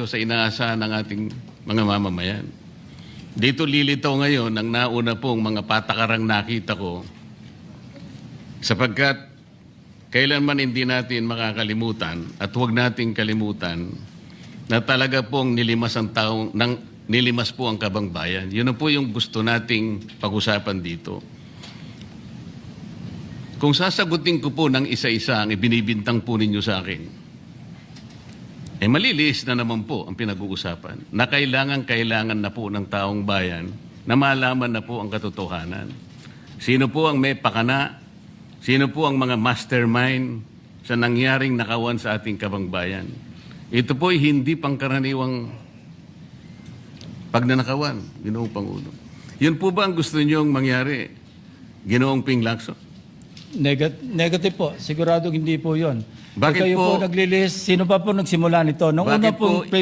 sa inaasahan ng ating mga mamamayan. Dito lilitaw ngayon ang nauna pong mga patakarang nakita ko sapagkat kailanman hindi natin makakalimutan at huwag nating kalimutan na talaga pong nilimas po ang Kabangbayan. Yun na po yung gusto nating pag-usapan dito. Kung sasagutin ko po ng isa-isa ang ibinibintang po ninyo sa akin, maliliis na naman po ang pinag-uusapan na kailangan na po ng taong bayan na malaman na po ang katotohanan. Sino po ang may pakana? Sino po ang mga mastermind sa nangyaring nakawan sa ating Kabangbayan? Ito po ay hindi pangkaraniwang pagnanakawan, Ginoong Pangulo. Yun po ba ang gusto niyong mangyari, Ginoong Ping Lacson? Negative po. Siguradong hindi po yun. Bakit Kayo po naglilist, sino pa po nagsimula nito? Nung una Bakit po- pong